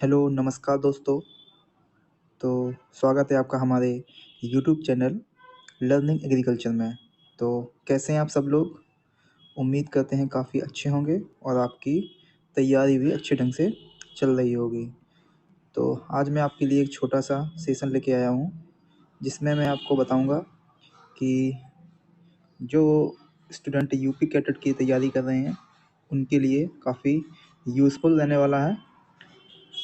Hello, नमस्कार दोस्तों। तो स्वागत है आपका हमारे यूट्यूब चैनल लर्निंग एग्रीकल्चर में। तो कैसे हैं आप सब लोग? उम्मीद करते हैं काफ़ी अच्छे होंगे और आपकी तैयारी भी अच्छे ढंग से चल रही होगी। तो आज मैं आपके लिए एक छोटा-सा सेशन लेके आया हूँ, जिसमें मैं आपको बताऊँगा कि जो स्टूडेंट यूपी कैडेट की तैयारी कर रहे हैं, उनके लिए काफ़ी यूज़फुल रहने वाला है।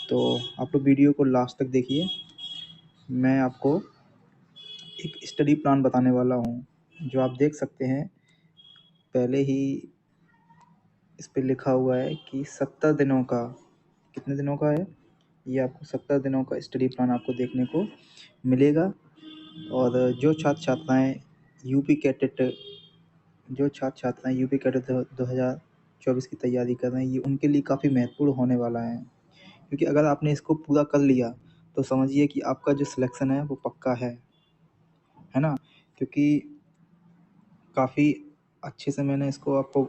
तो आप लोग वीडियो को लास्ट तक देखिए। मैं आपको एक स्टडी प्लान बताने वाला हूँ, जो आप देख सकते हैं। पहले ही इस पे लिखा हुआ है कि 70 दिनों का, कितने दिनों का है? ये आपको 70 दिनों का स्टडी प्लान आपको देखने को मिलेगा। और जो छात्र-छात्राएँ यूपी कैडेट जो छात्र-छात्राएँ यूपी कैडेट 2024 की तैयारी कर रहे हैं, ये उनके लिए काफ़ी महत्वपूर्ण होने वाला है। क्योंकि अगर आपने इसको पूरा कर लिया, तो समझिए कि आपका जो सिलेक्शन है, वो पक्का है ना? क्योंकि काफ़ी अच्छे से मैंने इसको आपको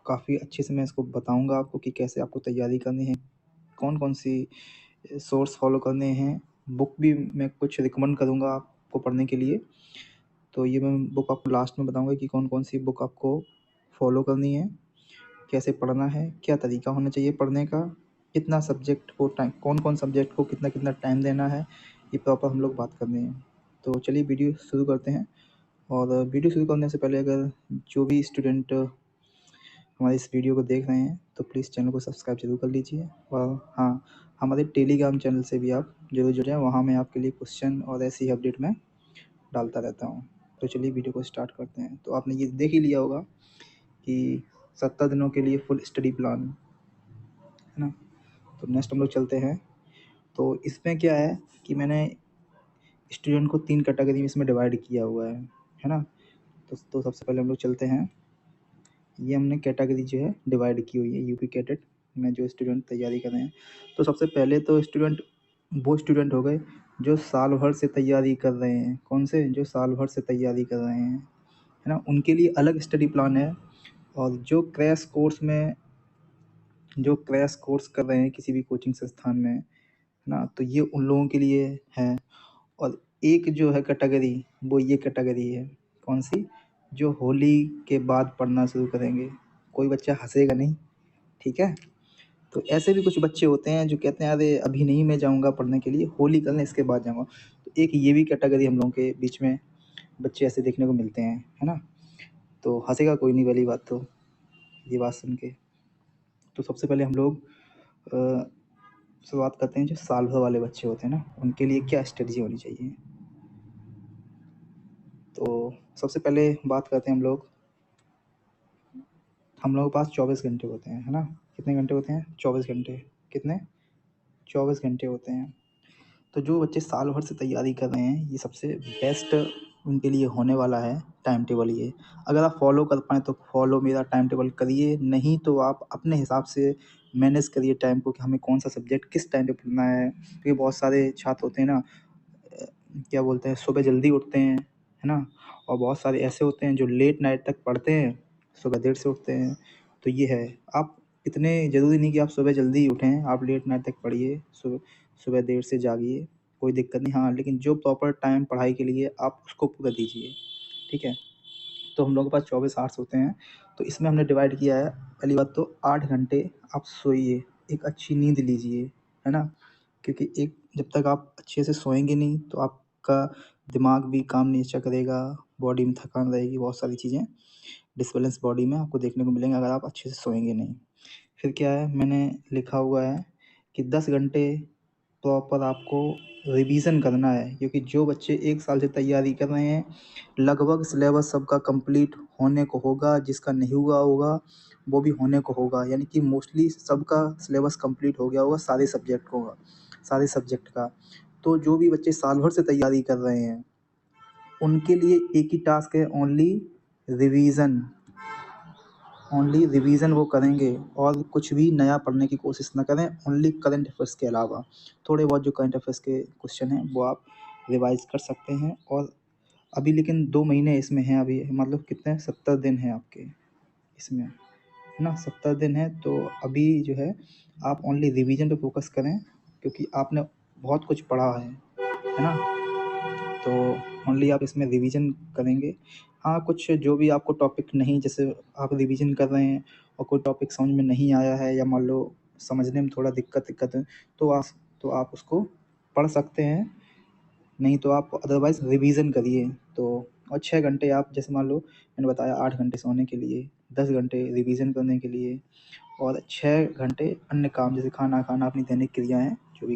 काफ़ी अच्छे से मैं इसको बताऊँगा आपको कि कैसे आपको तैयारी करनी है, कौन-कौन सी सोर्स फ़ॉलो करने हैं। बुक भी मैं कुछ रिकमेंड करूँगा आपको पढ़ने के लिए। तो ये मैं बुक आपको लास्ट में बताऊँगा कि कौन-कौन सी बुक आपको फ़ॉलो करनी है, कैसे पढ़ना है, क्या तरीका होना चाहिए पढ़ने का, कितना सब्जेक्ट को टाइम कौन-कौन सब्जेक्ट को कितना-कितना टाइम देना है, ये प्रॉपर हम लोग बात करनी है। तो चलिए वीडियो शुरू करते हैं। और वीडियो शुरू करने से पहले अगर जो भी स्टूडेंट हमारे इस वीडियो को देख रहे हैं, तो प्लीज़ चैनल को सब्सक्राइब ज़रूर कर लीजिए। और हाँ, हमारे टेलीग्राम चैनल से भी आप ज़रूर जुड़ें, वहाँ मैं आपके लिए क्वेश्चन और ऐसी ही अपडेट मैं डालता रहता हूँ। तो चलिए वीडियो को स्टार्ट करते हैं। तो आपने ये देख ही लिया होगा कि 70 दिनों के लिए फुल स्टडी प्लान, है ना? तो नेक्स्ट हम लोग चलते हैं। तो इसमें क्या है कि मैंने स्टूडेंट को 3 कैटेगरी में इसमें डिवाइड किया हुआ है ना? तो सबसे पहले हम लोग चलते हैं। ये हमने कैटेगरी जो है डिवाइड की हुई है यूपी कैडेट में जो स्टूडेंट तैयारी कर रहे हैं। तो सबसे पहले तो स्टूडेंट वो स्टूडेंट हो गए जो साल भर से तैयारी कर रहे हैं। कौन से? जो साल भर से तैयारी कर रहे हैं, है ना? उनके लिए अलग स्टडी प्लान है। और जो क्रैश कोर्स कर रहे हैं किसी भी कोचिंग संस्थान में, है ना? तो ये उन लोगों के लिए है। और एक जो है कैटेगरी, वो ये कैटेगरी है, कौन-सी? जो होली के बाद पढ़ना शुरू करेंगे। कोई बच्चा हँसेगा नहीं, ठीक है? तो ऐसे भी कुछ बच्चे होते हैं जो कहते हैं अरे अभी नहीं मैं जाऊँगा पढ़ने के लिए, होली कर लें इसके बाद जाऊँगा। तो एक ये भी कैटेगरी हम लोगों के बीच में बच्चे ऐसे देखने को मिलते हैं, है ना? तो हँसेगा कोई नहीं पहली बात तो, ये बात सुन के। तो सबसे पहले हम लोग शुरुआत करते हैं जो साल भर वाले बच्चे होते हैं ना, उनके लिए क्या स्ट्रेटजी होनी चाहिए। तो सबसे पहले बात करते हैं हम लोगों के पास 24 घंटे होते हैं, है ना? कितने घंटे होते हैं? 24 घंटे। कितने? 24 घंटे होते हैं। तो जो बच्चे साल भर से तैयारी कर रहे हैं, ये सबसे बेस्ट उनके लिए होने वाला है टाइम टेबल ये। अगर आप फॉलो कर पाएँ तो फॉलो मेरा टाइम टेबल करिए, नहीं तो आप अपने हिसाब से मैनेज करिए टाइम को कि हमें कौन-सा सब्जेक्ट किस टाइम पे पढ़ना है। क्योंकि बहुत सारे छात्र होते हैं ना, क्या बोलते हैं, सुबह जल्दी उठते हैं, है ना? और बहुत सारे ऐसे होते हैं जो लेट नाइट तक पढ़ते हैं, सुबह देर से उठते हैं। तो ये है, आप इतने ज़रूरी नहीं कि आप सुबह जल्दी उठें, आप लेट नाइट तक पढ़िए, सुबह देर से जागिए, कोई दिक्कत नहीं। हाँ, लेकिन जो प्रॉपर टाइम पढ़ाई के लिए आप उसको पूरा दीजिए, ठीक है? तो हम लोगों के पास 24 आवर्स होते हैं, तो इसमें हमने डिवाइड किया है। पहली बात तो 8 घंटे आप सोइए, एक अच्छी नींद लीजिए, है ना? क्योंकि एक जब तक आप अच्छे से सोएँगे नहीं, तो आपका दिमाग भी काम नहीं अच्छा करेगा, बॉडी में थकान रहेगी, बहुत सारी चीज़ें डिसबैलेंस बॉडी में आपको देखने को मिलेंगे अगर आप अच्छे से सोएँगे नहीं। फिर क्या है, मैंने लिखा हुआ है कि 10 घंटे प्रॉपर आपको रिवीज़न करना है, क्योंकि जो बच्चे 1 साल से तैयारी कर रहे हैं, लगभग सिलेबस सबका कंप्लीट होने को होगा, जिसका नहीं हुआ होगा, वो भी होने को होगा। यानी कि मोस्टली सबका सिलेबस कंप्लीट हो गया होगा सारे सब्जेक्ट का। तो जो भी बच्चे साल भर से तैयारी कर रहे हैं, उनके लिए एक ही टास्क है, रिवीज़न। ओनली रिवीज़न वो करेंगे और कुछ भी नया पढ़ने की कोशिश ना करें, ओनली करंट अफ़ेयर्स के अलावा। थोड़े बहुत जो करंट अफ़ेयर्स के क्वेश्चन हैं, वो आप रिवाइज़ कर सकते हैं। और अभी लेकिन 2 महीने इसमें हैं, अभी मतलब कितने 70 दिन हैं आपके इसमें, है ना, 70 दिन है। तो अभी जो है आप ओनली रिवीजन पे फोकस करें, क्योंकि आपने बहुत कुछ पढ़ा है ना। तो ओनली आप इसमें रिवीजन करेंगे। हाँ, कुछ जो भी आपको टॉपिक नहीं, जैसे आप रिवीजन कर रहे हैं और कोई टॉपिक समझ में नहीं आया है या मान लो समझने में थोड़ा दिक्कत है, तो आप उसको पढ़ सकते हैं, नहीं तो आप अदरवाइज़ रिवीजन करिए। तो और 6 घंटे आप, जैसे मान लो मैंने बताया 8 घंटे सोने के लिए, 10 घंटे रिवीजन करने के लिए और 6 घंटे अन्य काम जैसे खाना खाना, अपनी दैनिक क्रियाएँ जो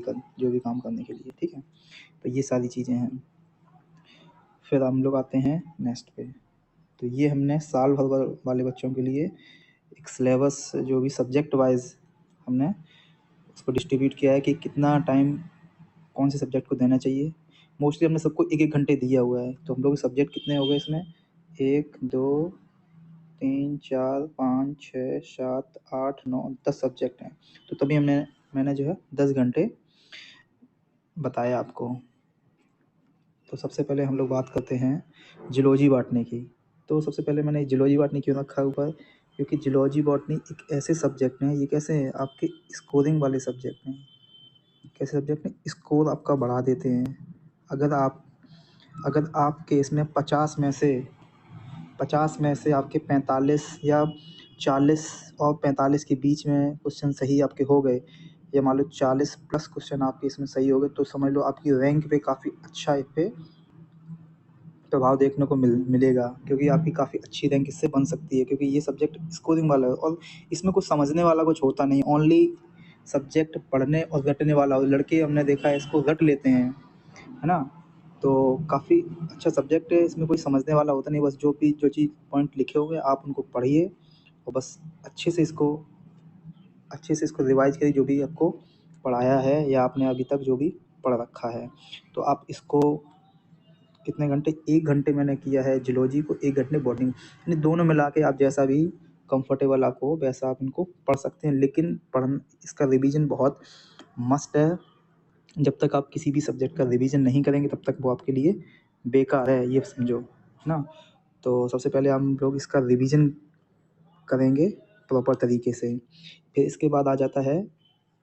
भी काम करने के लिए, ठीक है। तो ये सारी चीज़ें हैं। फिर हम लोग आते हैं नेक्स्ट पे। तो ये हमने साल भर वाले बच्चों के लिए एक सिलेबस जो भी सब्जेक्ट वाइज हमने उसको डिस्ट्रीब्यूट किया है कि कितना टाइम कौन से सब्जेक्ट को देना चाहिए। मोस्टली हमने सबको 1-1 घंटे दिया हुआ है। तो हम लोग सब्जेक्ट कितने हो गए इसमें, 1, 2, 3, 4, 5, 6, 7, 8, 9, 10 सब्जेक्ट हैं। तो तभी मैंने जो है 10 घंटे बताया आपको। तो सबसे पहले हम लोग बात करते हैं जूलॉजी बॉटनी की। तो सबसे पहले मैंने जूलॉजी बॉटनी क्यों रखा ऊपर, क्योंकि जूलॉजी बॉटनी एक ऐसे सब्जेक्ट हैं, ये कैसे हैं आपके स्कोरिंग वाले सब्जेक्ट हैं। कैसे सब्जेक्ट हैं, स्कोर आपका बढ़ा देते हैं। अगर आपके इसमें 50 में से आपके 45 या 40 और 45 के बीच में क्वेश्चन सही आपके हो गए, या मान लो 40 प्लस क्वेश्चन आपके इसमें सही हो गए, तो समझ लो आपकी रैंक पे काफ़ी अच्छा इस पे प्रभाव देखने को मिलेगा, क्योंकि आपकी काफ़ी अच्छी रैंक इससे बन सकती है, क्योंकि ये सब्जेक्ट स्कोरिंग वाला है और इसमें कुछ समझने वाला कुछ होता नहीं, ओनली सब्जेक्ट पढ़ने और रटने वाला। लड़के हमने देखा है इसको रट लेते हैं, है ना। तो काफ़ी अच्छा सब्जेक्ट है, इसमें कोई समझने वाला होता नहीं, बस जो चीज़ पॉइंट लिखे हुए आप उनको पढ़िए और बस अच्छे से इसको रिवाइज करिए, जो भी आपको पढ़ाया है या आपने अभी तक जो भी पढ़ रखा है। तो आप इसको कितने घंटे, 1 घंटे मैंने किया है जूलॉजी को, 1 घंटे बॉटनी, यानी दोनों मिला के आप जैसा भी कंफर्टेबल आपको हो वैसा आप इनको पढ़ सकते हैं। लेकिन इसका रिवीजन बहुत मस्ट है। जब तक आप किसी भी सब्जेक्ट का रिवीजन नहीं करेंगे तब तक वो आपके लिए बेकार है, ये समझो, है ना। तो सबसे पहले हम लोग इसका रिवीजन करेंगे प्रॉपर तरीके से। फिर इसके बाद आ जाता है,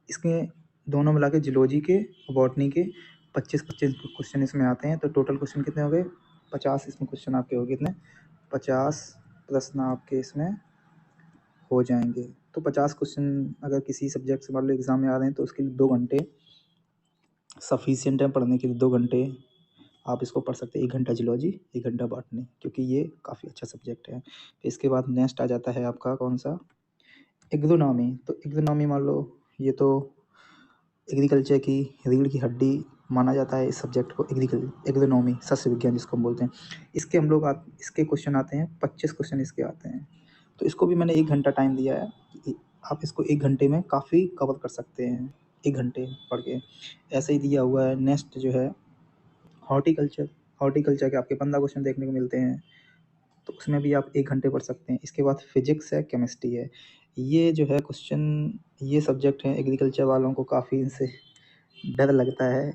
इसके दोनों मिला के जूलॉजी के बॉटनी के 25-25 क्वेश्चन इसमें आते हैं। तो टोटल क्वेश्चन कितने हो गए, 50 इसमें क्वेश्चन आपके हो गए कितने, 50 प्रश्न आपके इसमें हो जाएंगे। तो 50 क्वेश्चन अगर किसी सब्जेक्ट से मान लो एग्ज़ाम में आ रहे हैं तो उसके लिए 2 घंटे सफिशिएंट है पढ़ने के लिए। 2 घंटे आप इसको पढ़ सकते हैं, 1 घंटा जूलॉजी, 1 घंटा बॉटनी, क्योंकि ये काफ़ी अच्छा सब्जेक्ट है। फिर इसके बाद नेक्स्ट आ जाता है आपका कौन सा, एग्रोनॉमी। तो एग्रोनॉमी मान लो ये तो एग्रीकल्चर की रीढ़ की हड्डी माना जाता है इस सब्जेक्ट को, एग्रोनॉमी, सस्य विज्ञान जिसको हम बोलते हैं। इसके क्वेश्चन आते हैं, 25 क्वेश्चन इसके आते हैं। तो इसको भी मैंने 1 घंटा टाइम दिया है कि आप इसको 1 घंटे में काफ़ी कवर कर सकते हैं, 1 घंटे पढ़ के। ऐसे ही दिया हुआ है नेक्स्ट जो है हॉर्टिकल्चर के आपके 15 क्वेश्चन देखने को मिलते हैं, तो उसमें भी आप 1 घंटे पढ़ सकते हैं। इसके बाद फिजिक्स है, केमिस्ट्री है। ये जो है क्वेश्चन, ये सब्जेक्ट हैं एग्रीकल्चर वालों को काफ़ी इनसे डर लगता है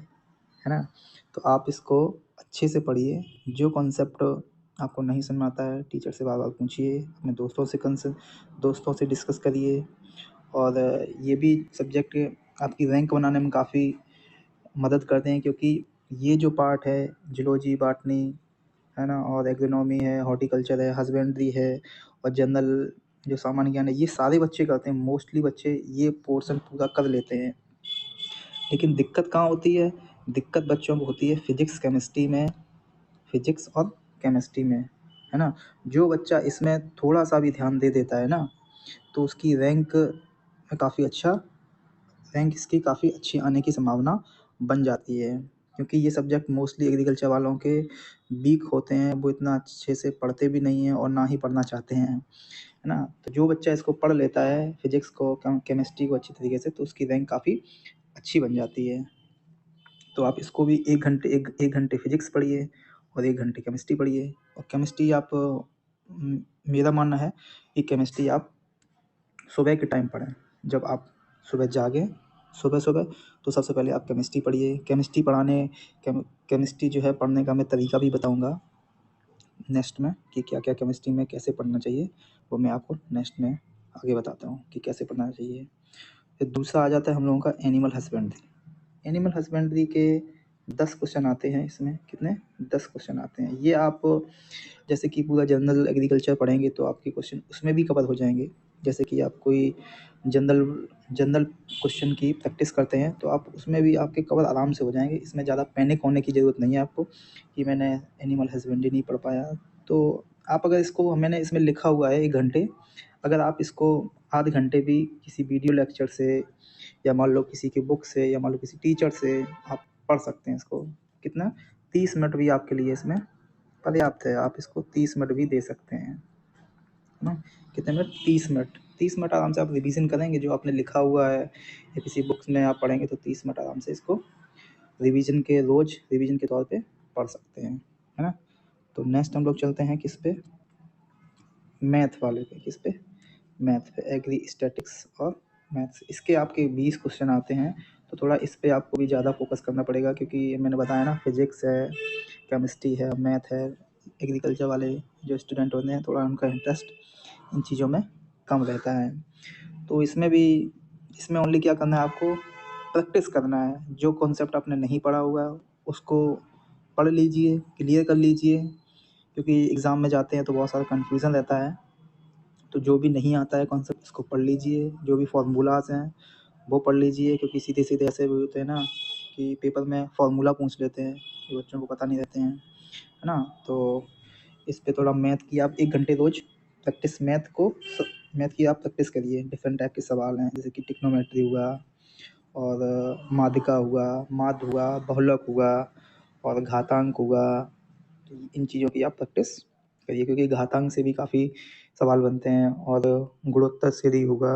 ना। तो आप इसको अच्छे से पढ़िए, जो कॉन्सेप्ट आपको नहीं समझ में आता है टीचर से बार बार पूछिए, अपने दोस्तों से डिस्कस करिए। और ये भी सब्जेक्ट आपकी रैंक बनाने में काफ़ी मदद करते हैं, क्योंकि ये जो पार्ट है जूलॉजी, बॉटनी, है ना, और एग्रोनॉमी है, हॉर्टिकल्चर है, हस्बेंड्री है और जनरल जो सामान्य ज्ञान है, ये सारे बच्चे करते हैं। मोस्टली बच्चे ये पोर्शन पूरा कर लेते हैं। लेकिन दिक्कत कहाँ होती है, दिक्कत बच्चों को होती है फिजिक्स और केमिस्ट्री में, है ना। जो बच्चा इसमें थोड़ा सा भी ध्यान दे देता है ना, तो उसकी रैंक इसकी काफ़ी अच्छी आने की संभावना बन जाती है, क्योंकि ये सब्जेक्ट मोस्टली एग्रीकल्चर वालों के वीक होते हैं, वो इतना अच्छे से पढ़ते भी नहीं हैं और ना ही पढ़ना चाहते हैं, है ना। तो जो बच्चा इसको पढ़ लेता है फिजिक्स को, केमिस्ट्री को अच्छी तरीके से, तो उसकी रैंक काफ़ी अच्छी बन जाती है। तो आप इसको भी 1 घंटे फिजिक्स पढ़िए और 1 घंटे केमिस्ट्री पढ़िए। और केमिस्ट्री आप मेरा मानना है कि केमिस्ट्री आप सुबह के टाइम पढ़ें। जब आप सुबह जागें, सुबह तो सबसे पहले आप केमिस्ट्री पढ़िए। केमिस्ट्री जो है पढ़ने का मैं तरीका भी बताऊंगा नेक्स्ट में, कि क्या क्या केमिस्ट्री में कैसे पढ़ना चाहिए, वो मैं आपको नेक्स्ट में आगे बताता हूँ कि कैसे पढ़ना चाहिए। फिर दूसरा आ जाता है हम लोगों का एनिमल हस्बेंड्री। एनिमल हस्बेंड्री के 10 क्वेश्चन आते हैं इसमें। कितने? 10 क्वेश्चन आते हैं। ये आप जैसे कि पूरा जनरल एग्रीकल्चर पढ़ेंगे तो आपके क्वेश्चन उसमें भी कवर हो जाएंगे। जैसे कि आप कोई जनरल जनरल क्वेश्चन की प्रैक्टिस करते हैं तो आप उसमें भी आपके कवर आराम से हो जाएंगे। इसमें ज़्यादा पैनिक होने की ज़रूरत नहीं है आपको कि मैंने एनिमल हस्बेंड्री नहीं पढ़ पाया। तो आप अगर इसको, मैंने इसमें लिखा हुआ है 1 घंटे, अगर आप इसको आधे घंटे भी किसी वीडियो लेक्चर से या मान लो किसी की बुक से या मान लो किसी टीचर से आप पढ़ सकते हैं इसको। कितना? 30 मिनट भी आपके लिए इसमें पर्याप्त है। आप इसको 30 मिनट भी दे सकते हैं, है ना? कितने मिनट? 30 मिनट। 30 मिनट आराम से आप रिवीजन करेंगे जो आपने लिखा हुआ है या किसी बुक्स में आप पढ़ेंगे तो 30 मिनट आराम से इसको रोज़ रिवीजन के तौर पे पढ़ सकते हैं, है ना? तो नेक्स्ट हम लोग चलते हैं किस पे? मैथ वाले पे। किस पे? मैथ पे। एग्री स्टैटिक्स और मैथ्स। इसके आपके 20 क्वेश्चन आते हैं तो थोड़ा इस पे आपको भी ज़्यादा फोकस करना पड़ेगा क्योंकि मैंने बताया ना, फिजिक्स है, केमिस्ट्री है, मैथ है। एग्रीकल्चर वाले जो स्टूडेंट होते हैं थोड़ा उनका इंटरेस्ट इन चीज़ों में कम रहता है। तो इसमें ओनली क्या करना है आपको? प्रैक्टिस करना है। जो कॉन्सेप्ट आपने नहीं पढ़ा हुआ है उसको पढ़ लीजिए, क्लियर कर लीजिए, क्योंकि एग्ज़ाम में जाते हैं तो बहुत सारा कन्फ्यूज़न रहता है। तो जो भी नहीं आता है कॉन्सेप्ट उसको पढ़ लीजिए, जो भी फार्मूलाज हैं वो पढ़ लीजिए, क्योंकि सीधे सीधे ऐसे भी होते हैं ना कि पेपर में फार्मूला पूछ लेते हैं जो बच्चों को पता नहीं रहते हैं, है ना? तो इस पे थोड़ा मैथ की आप 1 घंटे रोज़ प्रैक्टिस, मैथ की आप प्रैक्टिस करिए। डिफरेंट टाइप के सवाल हैं जैसे कि ट्रिग्नोमेट्री हुआ और माध्यिका हुआ, माध्य हुआ, बहुलक हुआ और घातांक हुआ। तो इन चीज़ों की आप प्रैक्टिस करिए क्योंकि घातांक से भी काफ़ी सवाल बनते हैं और गुणोत्तर श्रेणी होगा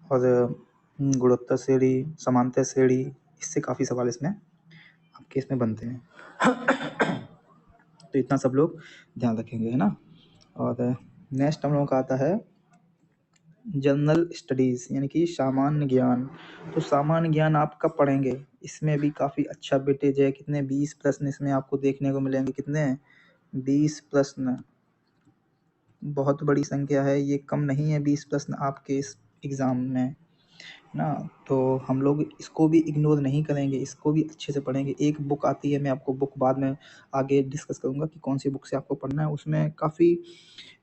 और गुणोत्तर श्रेणी, समांतर श्रेणी, इससे काफ़ी सवाल आपके इसमें बनते हैं। तो इतना सब लोग ध्यान रखेंगे, है ना? और नेक्स्ट हम लोगों का आता है जनरल स्टडीज़ यानी कि सामान्य ज्ञान। तो सामान्य ज्ञान आप कब पढ़ेंगे? इसमें भी काफ़ी अच्छा वेटेज है। कितने? 20 प्रश्न इसमें आपको देखने को मिलेंगे। कितने? 20 प्रश्न। बहुत बड़ी संख्या है, ये कम नहीं है 20 प्रश्न आपके इस एग्ज़ाम में, ना? तो हम लोग इसको भी इग्नोर नहीं करेंगे, इसको भी अच्छे से पढ़ेंगे। एक बुक आती है, मैं आपको बुक बाद में आगे डिस्कस करूँगा कि कौन सी बुक से आपको पढ़ना है। उसमें काफ़ी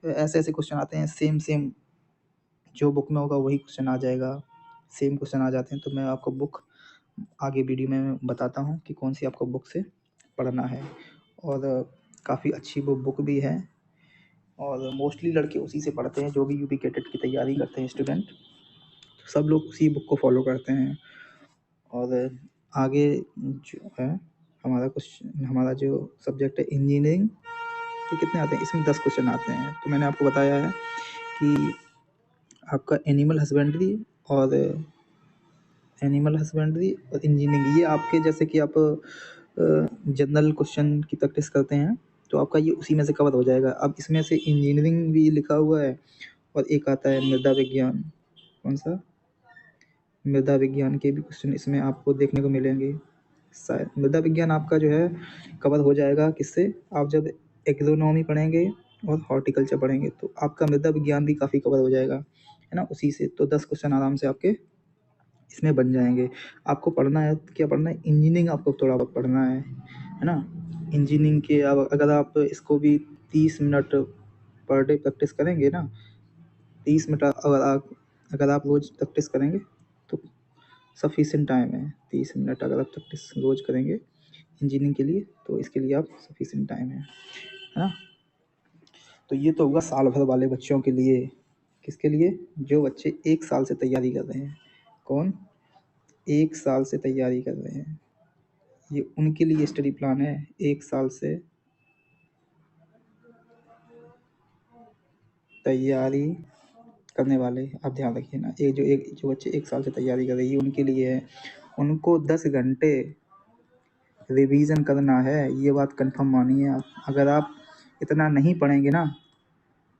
ऐसे क्वेश्चन आते हैं, सेम जो बुक में होगा वही क्वेश्चन आ जाएगा, सेम क्वेश्चन आ जाते हैं। तो मैं आपको बुक आगे वीडियो में बताता हूँ कि कौन सी आपको बुक से पढ़ना है। और काफ़ी अच्छी वो बुक भी है और मोस्टली लड़के उसी से पढ़ते हैं जो भी यूपी कैडेट की तैयारी करते हैं स्टूडेंट। सब लोग उसी बुक को फॉलो करते हैं। और आगे जो है हमारा जो सब्जेक्ट है इंजीनियरिंग के कितने आते हैं? इसमें 10 क्वेश्चन आते हैं। तो मैंने आपको बताया है कि आपका एनिमल हस्बेंड्री और इंजीनियरिंग, ये आपके जैसे कि आप जनरल क्वेश्चन की प्रैक्टिस करते हैं तो आपका ये उसी में से कवर हो जाएगा। अब इसमें से इंजीनियरिंग भी लिखा हुआ है और एक आता है मृदा विज्ञान। कौन सा? मृदा विज्ञान के भी क्वेश्चन इसमें आपको देखने को मिलेंगे। शायद मृदा विज्ञान आपका जो है कवर हो जाएगा किससे? आप जब एग्रोनॉमी पढ़ेंगे और हॉर्टिकल्चर पढ़ेंगे तो आपका मृदा विज्ञान भी काफ़ी कवर हो जाएगा, है ना? उसी से तो 10 क्वेश्चन आराम से आपके इसमें बन जाएंगे। आपको पढ़ना है, क्या पढ़ना है? इंजीनियरिंग आपको थोड़ा बहुत पढ़ना है ना? इंजीनियरिंग के अब अगर आप इसको भी 30 मिनट पर डे प्रैक्टिस करेंगे ना, 30 मिनट अगर आप रोज़ प्रैक्टिस करेंगे तो सफिशिएंट टाइम है। 30 मिनट अगर आप प्रैक्टिस रोज़ करेंगे इंजीनियरिंग के लिए तो इसके लिए आप सफिशिएंट टाइम है ना? तो ये तो होगा साल भर वाले बच्चों के लिए। किसके लिए? जो बच्चे 1 साल से तैयारी कर रहे हैं। कौन? 1 साल से तैयारी कर रहे हैं, ये उनके लिए स्टडी प्लान है। 1 साल से तैयारी करने वाले, आप ध्यान रखिए ना, जो बच्चे 1 साल से तैयारी कर रहे हैं ये उनके लिए है। उनको 10 घंटे रिवीजन करना है, ये बात कंफर्म मानिए आप। अगर आप इतना नहीं पढ़ेंगे ना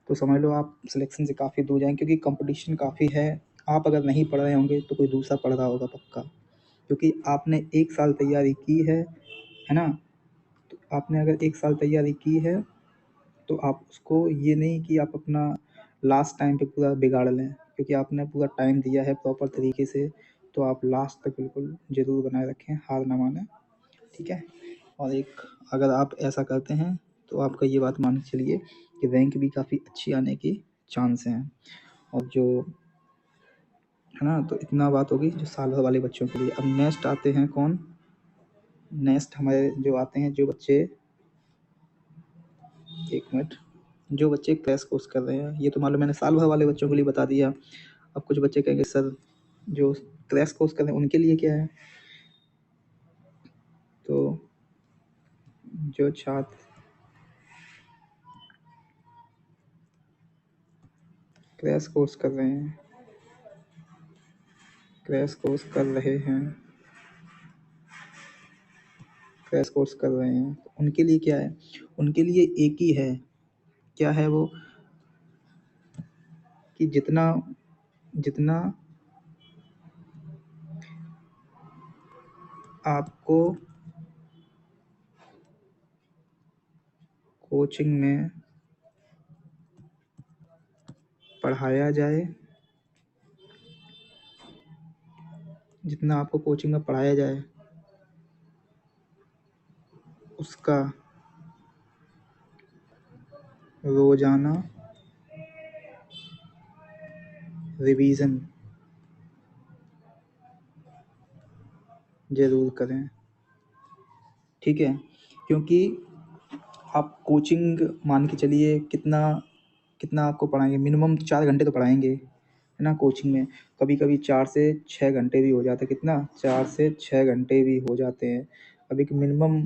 तो समझ लो आप सिलेक्शन से काफ़ी दूर जाएंगे, क्योंकि कंपटीशन काफ़ी है। आप अगर नहीं पढ़ रहे होंगे तो कोई दूसरा पढ़ रहा होगा पक्का, क्योंकि आपने 1 साल तैयारी की है ना? तो आपने अगर 1 साल तैयारी की है तो आप उसको, ये नहीं कि आप अपना लास्ट टाइम पे पूरा बिगाड़ लें, क्योंकि आपने पूरा टाइम दिया है प्रॉपर तरीके से, तो आप लास्ट तक बिल्कुल ज़रूर बनाए रखें, हार ना मानें, ठीक है। और एक अगर आप ऐसा करते हैं तो आपका ये बात मान के चलिए कि रैंक भी काफ़ी अच्छी आने की चांस हैं। और जो है ना, तो इतना बात होगी जो साल भर वाले बच्चों के लिए। अब नेक्स्ट आते हैं कौन, नेक्स्ट हमारे जो आते हैं जो बच्चे, एक मिनट, जो बच्चे क्रैश कोर्स कर रहे हैं, ये तो मालूम मैंने साल भर वाले बच्चों के लिए बता दिया। अब कुछ बच्चे कहेंगे सर जो क्रैश कोर्स कर रहे हैं उनके लिए क्या है, तो जो छात्र क्रैश कोर्स कर रहे हैं, क्रैश कोर्स कर रहे हैं, क्रैश कोर्स कर रहे हैं, तो उनके लिए क्या है, उनके लिए एक ही है, क्या है वो, कि जितना जितना आपको कोचिंग में पढ़ाया जाए, जितना आपको कोचिंग में पढ़ाया जाए उसका रोजाना रिवीजन जरूर करें, ठीक है। क्योंकि आप कोचिंग मान के चलिए कितना कितना आपको पढ़ाएंगे, मिनिमम 4 घंटे तो पढ़ाएंगे, है ना कोचिंग में। कभी कभी 4 से 6 घंटे भी हो जाते हैं, कितना, 4 से 6 घंटे भी हो जाते हैं। अभी मिनिमम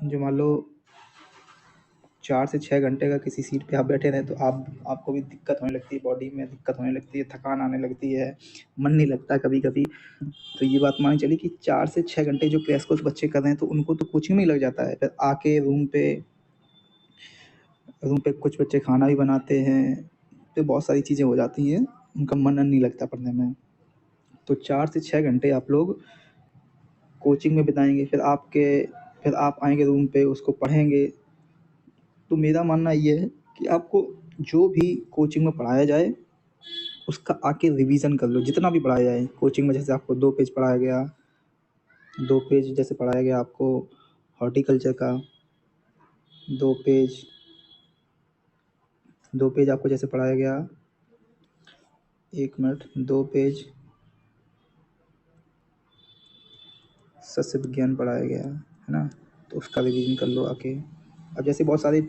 जो मान लो 4 से 6 घंटे का किसी सीट पे आप बैठे रहें तो आपको भी दिक्कत होने लगती है, बॉडी में दिक्कत होने लगती है, थकान आने लगती है, मन नहीं लगता कभी कभी। तो ये बात मानी चली कि 4 से 6 घंटे जो क्रैश कोर्स बच्चे कर रहे हैं तो उनको तो कोचिंग में ही लग जाता है, फिर आके रूम पे कुछ बच्चे खाना भी बनाते हैं, तो बहुत सारी चीज़ें हो जाती हैं, उनका मन नहीं लगता पढ़ने में। तो 4 से 6 घंटे आप लोग कोचिंग में बिताएंगे, फिर आप आएंगे रूम पे, उसको पढ़ेंगे। तो मेरा मानना ये है कि आपको जो भी कोचिंग में पढ़ाया जाए उसका आके रिवीजन कर लो, जितना भी पढ़ाया जाए कोचिंग में। जैसे आपको 2 पेज पढ़ाया गया, 2 पेज जैसे पढ़ाया गया आपको हॉर्टिकल्चर का, 2 पेज 2 पेज आपको जैसे पढ़ाया गया, 1 मिनट, 2 पेज सस्य विज्ञान पढ़ाया गया है ना, तो उसका रिवीजन कर लो आके। अब जैसे बहुत सारे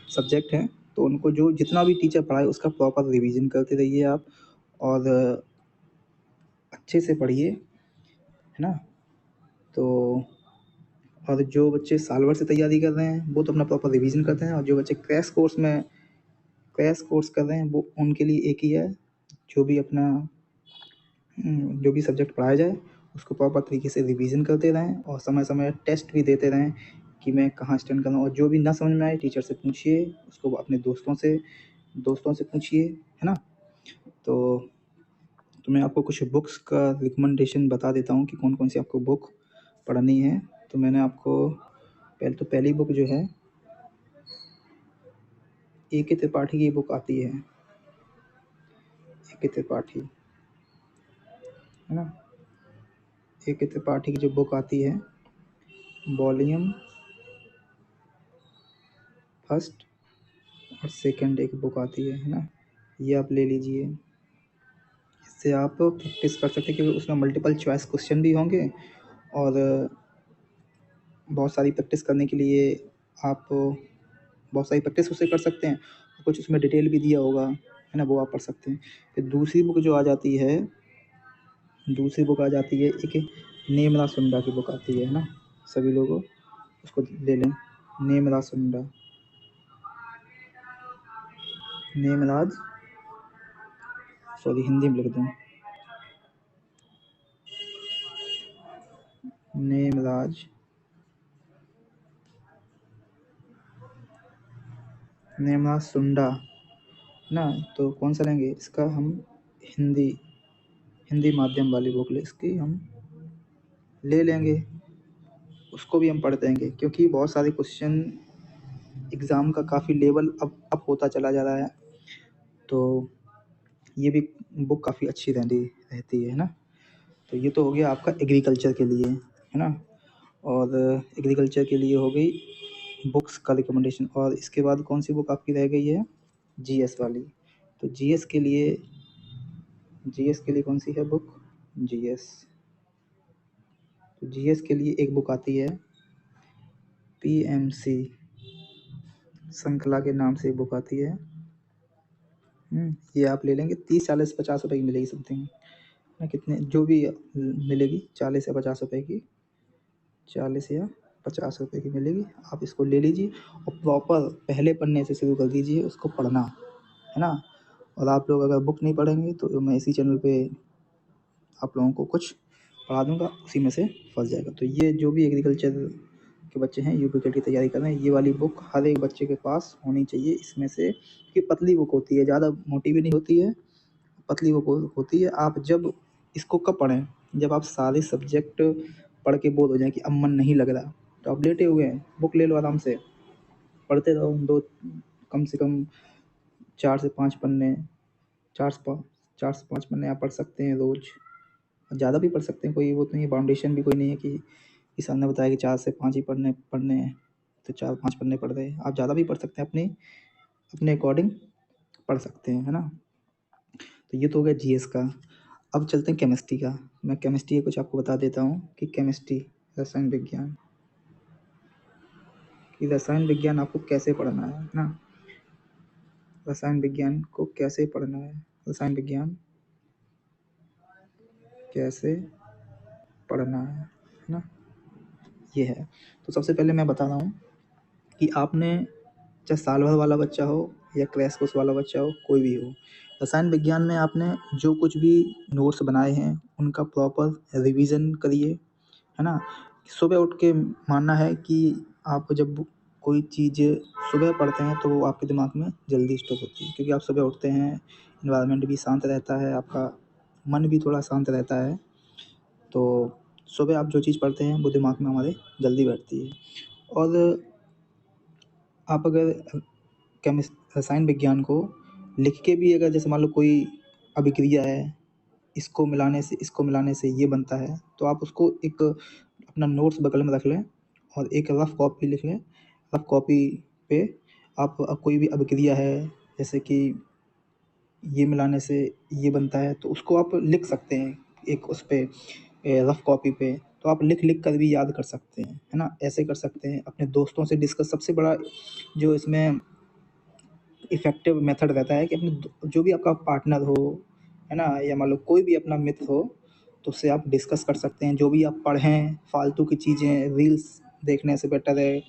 सब्जेक्ट हैं, तो उनको जो जितना भी टीचर पढ़ाए उसका प्रॉपर रिवीजन करते रहिए आप, और अच्छे से पढ़िए, है ना। तो और जो बच्चे साल भर से तैयारी कर रहे हैं वो तो अपना प्रॉपर रिवीजन करते हैं, और जो बच्चे क्रैश कोर्स कर रहे हैं वो उनके लिए एक ही है, जो भी अपना जो भी सब्जेक्ट पढ़ाया जाए उसको प्रॉपर तरीके से रिवीजन करते रहें, और समय समय टेस्ट भी देते रहें कि मैं कहाँ स्टैंड कर रहा हूँ। और जो भी ना समझ में आए टीचर से पूछिए, उसको अपने दोस्तों से पूछिए, है ना। तो मैं आपको कुछ बुक्स का रिकमेंडेशन बता देता हूँ कि कौन कौन सी आपको बुक पढ़नी है। तो मैंने आपको पहली बुक जो है A.K. त्रिपाठी की बुक आती है, A.K. त्रिपाठी, है ना। A.K. त्रिपाठी की जो बुक आती है, वॉल्यूम फर्स्ट और सेकंड एक बुक आती है ना, ये आप ले लीजिए। इससे आप प्रैक्टिस कर सकते हैं, क्योंकि उसमें मल्टीपल चॉइस क्वेश्चन भी होंगे, और बहुत सारी प्रैक्टिस करने के लिए आप बहुत सारी प्रैक्टिस उससे कर सकते हैं। कुछ उसमें डिटेल भी दिया होगा, है ना, वो आप पढ़ सकते हैं। फिर दूसरी बुक आ जाती है एक नेमरा सुंडा की बुक आती है ना, सभी लोगों उसको ले लें। नेमराज, सॉरी हिंदी में लिख दूँ, नेमराज सुंडा ना। तो कौन सा लेंगे इसका, हम हिंदी माध्यम वाली बुक इसकी हम ले लेंगे, उसको भी हम पढ़ देंगे, क्योंकि बहुत सारे क्वेश्चन एग्ज़ाम का काफ़ी लेवल अप होता चला जा रहा है, तो ये भी बुक काफ़ी अच्छी रहती है ना। तो ये तो हो गया आपका एग्रीकल्चर के लिए, है ना। और एग्रीकल्चर के लिए हो गई बुक्स का रिकमेंडेशन। और इसके बाद कौन सी बुक आपकी रह गई है? जीएस वाली। तो जीएस के लिए कौन सी है बुक? जीएस। तो जीएस के लिए एक बुक आती है पीएमसी श्रृंखला के नाम से एक बुक आती है। ये आप ले लेंगे 30, 40, 50 रुपए की मिलेगी समथिंग ना, कितने जो भी मिलेगी 40 या 50 रुपए की, 40 या 50 रुपए की मिलेगी। आप इसको ले लीजिए और प्रॉपर पहले पन्ने से शुरू कर दीजिए उसको पढ़ना, है ना। और आप लोग अगर बुक नहीं पढ़ेंगे तो मैं इसी चैनल पे आप लोगों को कुछ पढ़ा दूंगा, उसी में से फंस जाएगा। तो ये जो भी एग्रीकल्चर के बच्चे हैं यूपीटेट की तैयारी कर रहे हैं, ये वाली बुक हर एक बच्चे के पास होनी चाहिए। इसमें से कि पतली बुक होती है, ज़्यादा मोटी भी नहीं होती है, पतली बुक होती है। आप जब इसको कब पढ़ें? जब आप सारे सब्जेक्ट पढ़ के बोर हो जाएं कि अब मन नहीं लग रहा, तो आप लेटे हुए हैं, बुक ले लो आराम से, पढ़ते रहो। कम से कम 4 से 5 पन्ने, 4 से 5 पन्ने आप पढ़ सकते हैं रोज। ज़्यादा भी पढ़ सकते हैं, कोई वो नहीं है, बाउंडेशन भी कोई नहीं है कि सर ने बताया कि 4 से 5 ही पढ़ने हैं तो 4-5 पन्ने पढ़ रहे हैं। आप ज़्यादा भी पढ़ सकते हैं, अपने अकॉर्डिंग पढ़ सकते हैं, है ना। तो ये तो हो गया जीएस का। अब चलते हैं केमिस्ट्री का। मैं केमिस्ट्री का कुछ आपको बता देता हूँ कि केमिस्ट्री रसायन विज्ञान आपको कैसे पढ़ना है ना। रसायन विज्ञान को कैसे पढ़ना है, रसायन विज्ञान कैसे पढ़ना है ना, ये है। तो सबसे पहले मैं बता रहा हूँ कि आपने, चाहे साल भर वाला बच्चा हो या क्रैश कोर्स वाला बच्चा हो, कोई भी हो, रसायन विज्ञान में आपने जो कुछ भी नोट्स बनाए हैं उनका प्रॉपर रिवीजन करिए, है ना। सुबह उठ के मानना है कि आप जब कोई चीज़ सुबह पढ़ते हैं तो वो आपके दिमाग में जल्दी स्टोर होती है, क्योंकि आप सुबह उठते हैं, इन्वायरमेंट भी शांत रहता है, आपका मन भी थोड़ा शांत रहता है, तो सुबह आप जो चीज़ पढ़ते हैं वो दिमाग में हमारे जल्दी बैठती है। और आप अगर रसायन विज्ञान को लिख के भी, अगर जैसे मान लो कोई अभिक्रिया है, इसको मिलाने से ये बनता है, तो आप उसको एक अपना नोट्स बगल में रख लें और एक रफ कॉपी लिख लें। रफ कॉपी पे आप कोई भी अभिक्रिया है, जैसे कि ये मिलाने से ये बनता है, तो उसको आप लिख सकते हैं एक उस पे रफ कॉपी पे। तो आप लिख कर भी याद कर सकते हैं, है ना। ऐसे कर सकते हैं, अपने दोस्तों से डिस्कस। सबसे बड़ा जो इसमें इफ़ेक्टिव मेथड रहता है कि अपने जो भी आपका पार्टनर हो, है ना, या मान लो कोई भी अपना मित्र हो, तो उससे आप डिस्कस कर सकते हैं। जो भी आप पढ़ें फालतू की चीज़ें रील्स देखने से बेटर है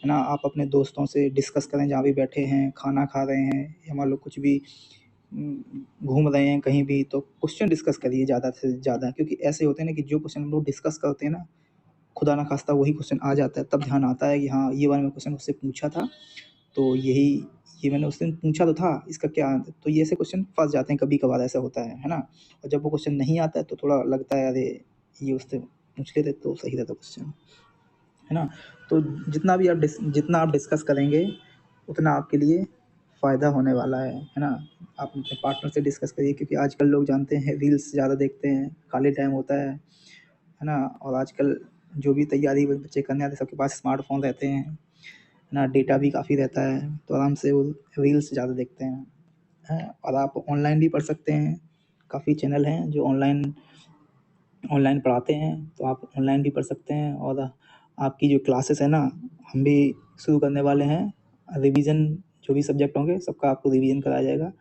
ना, आप अपने दोस्तों से डिस्कस करें जहाँ भी बैठे हैं, खाना खा रहे हैं, या मान लो कुछ भी घूम रहे हैं कहीं भी, तो क्वेश्चन डिस्कस करिए ज़्यादा से ज़्यादा। क्योंकि ऐसे होते हैं ना कि जो क्वेश्चन हम लोग डिस्कस करते हैं ना, खुदा ना खास्ता वही क्वेश्चन आ जाता है, तब ध्यान आता है कि हाँ ये वाला मैं क्वेश्चन उससे पूछा था, तो ये मैंने उस दिन पूछा तो था, इसका क्या आंसर। तो ये ऐसे क्वेश्चन फंस जाते हैं, कभी कभार ऐसा होता है ना। और जब वो क्वेश्चन नहीं आता है तो थोड़ा लगता है अरे ये उससे पूछ लेते तो सही रहता क्वेश्चन, है ना। तो जितना आप डिस्कस करेंगे उतना आपके लिए फ़ायदा होने वाला है ना। आप अपने पार्टनर से डिस्कस करिए, क्योंकि आजकल लोग जानते हैं रील्स ज़्यादा देखते हैं, खाली टाइम होता है ना। और आजकल जो भी तैयारी बच्चे करने आते हैं सबके पास स्मार्टफोन रहते हैं, है ना, डेटा भी काफ़ी रहता है, तो आराम से वो रील्स ज़्यादा देखते हैं। और आप ऑनलाइन भी पढ़ सकते हैं, काफ़ी चैनल हैं जो ऑनलाइन पढ़ाते हैं, तो आप ऑनलाइन भी पढ़ सकते हैं। और आपकी जो क्लासेस है ना, हम भी शुरू करने वाले हैं रिवीजन। जो भी सब्जेक्ट होंगे सबका आपको रिवीजन कराया जाएगा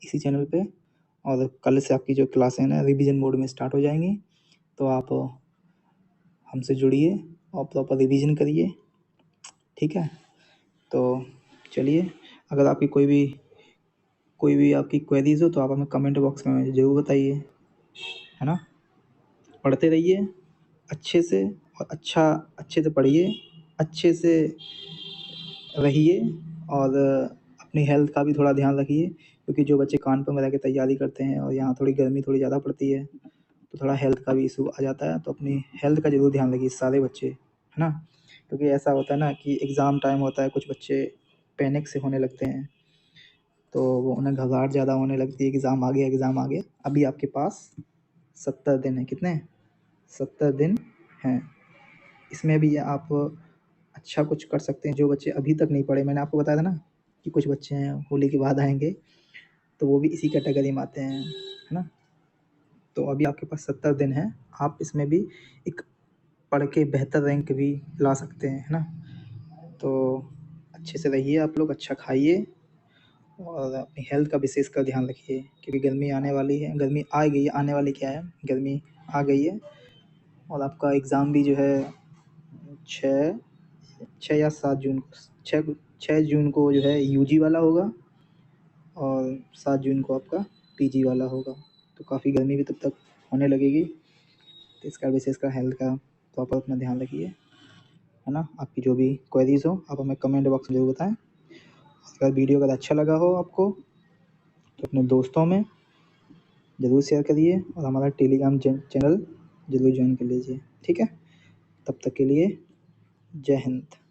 इसी चैनल पे। और कल से आपकी जो क्लास है ना रिवीजन मोड में स्टार्ट हो जाएंगी, तो आप हमसे जुड़िए और प्रॉपर रिवीजन करिए, ठीक है। तो चलिए, अगर आपकी कोई भी आपकी क्वेरीज हो तो आप हमें कमेंट बॉक्स में ज़रूर बताइए, है ना। पढ़ते रहिए अच्छे से, और अच्छे से पढ़िए, अच्छे से रहिए, और अपनी हेल्थ का भी थोड़ा ध्यान रखिए। क्योंकि जो बच्चे कानपुर में रह के तैयारी करते हैं और यहाँ थोड़ी गर्मी थोड़ी ज़्यादा पड़ती है, तो थोड़ा हेल्थ का भी इशू आ जाता है, तो अपनी हेल्थ का ज़रूर ध्यान रखिए सारे बच्चे, है ना। क्योंकि ऐसा होता है ना कि एग्ज़ाम टाइम होता है, कुछ बच्चे पैनिक से होने लगते हैं, तो वो उन्हें घबराहट ज़्यादा होने लगती है कि एग्ज़ाम आ गया, एग्ज़ाम आ गया। अभी आपके पास 70 दिन है, कितने? 70 दिन हैं। इसमें भी आप अच्छा कुछ कर सकते हैं। जो बच्चे अभी तक नहीं पढ़े, मैंने आपको बताया था ना कि कुछ बच्चे हैं होली के बाद आएँगे, तो वो भी इसी कैटेगरी में आते हैं, है ना? तो अभी आपके पास 70 दिन हैं, आप इसमें भी एक पढ़ के बेहतर रैंक भी ला सकते हैं, है ना? तो अच्छे से रहिए आप लोग, अच्छा खाइए और अपनी हेल्थ का विशेषकर ध्यान रखिए, क्योंकि गर्मी आने वाली है। गर्मी आ गई है, आने वाली क्या है, गर्मी आ गई है। और आपका एग्ज़ाम भी जो है 6 6 या 7 जून को, 6 जून को जो है यूजी वाला होगा और 7 जून को आपका पीजी वाला होगा। तो काफ़ी गर्मी भी तब तक होने लगेगी, तो इसका विशेषकर हेल्थ का प्रॉपर अपना ध्यान रखिए, है ना? आपकी जो भी क्वेरीज़ हो आप हमें कमेंट बॉक्स में ज़रूर बताएँ। अगर वीडियो अगर अच्छा लगा हो आपको, तो अपने दोस्तों में ज़रूर शेयर करिए और हमारा टेलीग्राम चैनल ज़रूर ज्वाइन कर लीजिए, ठीक है? तब तक के लिए जय हिंद।